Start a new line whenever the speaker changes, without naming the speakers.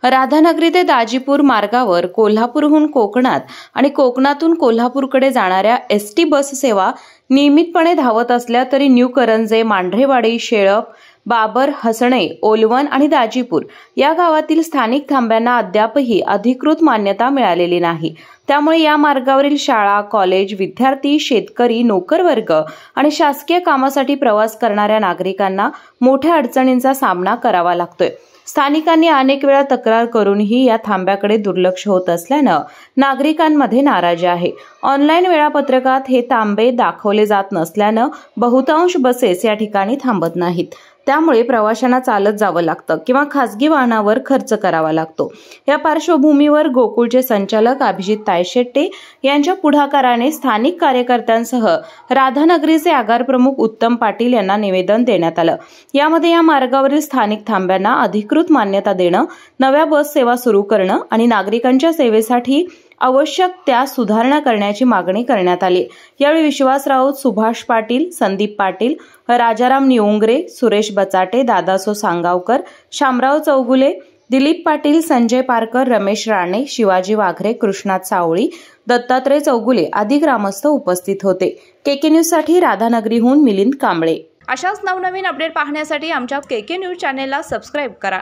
राधानगरी ते दाजीपूर मार्गावर कोल्हापूरहून कोकणात आणि कोकणातून कोल्हापूरकडे जाणाऱ्या एसटी बस सेवा नियमितपणे धावत असल्या तरी न्यू करंजे, मांढरेवाडी, शेळप, बाबर, हसणे, ओलवन आणि दाजीपूर या गावातील स्थानिक थांब्यांना अद्यापही अधिकृत मान्यता मिळालेली नाही। त्यामुळे या मार्गावरील शाळा, कॉलेज, विद्यार्थी, शेतकरी, नोकरवर्ग आणि शासकीय कामासाठी प्रवास करणाऱ्या नागरिकांना मोठ्या अडचणींचा सामना करावा लागतोय। स्थानिकांनी अनेक वेळा तक्रार करूनही या थांब्याकडे दुर्लक्ष होत असल्यानं नागरिकांमध्ये नाराजी आहे। ऑनलाईन वेळापत्रकात हे थांबे दाखवले जात नसल्यानं बहुतांश बसेस या ठिकाणी थांबत नाहीत। त्यामुळे प्रवाशांना चालत जावं लागतं किंवा खासगी वाहनावर खर्च करावा लागतो। या पार्श्वभूमीवर गोकुळचे संचालक अभिजित तायशेट्टे यांच्या पुढाकाराने स्थानिक कार्यकर्त्यांसह राधानगरीचे आगार प्रमुख उत्तम पाटील यांना निवेदन देण्यात आलं। यामध्ये या मार्गावरील स्थानिक थांब्यांना अधिकृत मान्यता देणं, नव्या बस सेवा सुरू करणं आणि नागरिकांच्या सेवेसाठी आवश्यक त्या सुधारणा करण्याची मागणी करण्यात आली। यावेळी विश्वास राऊत, सुभाष पाटील, संदीप पाटील, राजाराम निओंगरे, सुरेश बचाटे, दादासो सांगावकर, शामराव चौगुले, दिलीप पाटील, संजय पारकर, रमेश राणे, शिवाजी वाघरे, कृष्णात सावळी, दत्तात्रय चौगुले आदी ग्रामस्थ उपस्थित होते। केके न्यूज साठी राधानगरीहून मिलिंद कांबळे।
अशाच नवनवीन अपडेट पाहण्यासाठी आमच्या केके न्यूज चॅनेलला सबस्क्राइब करा।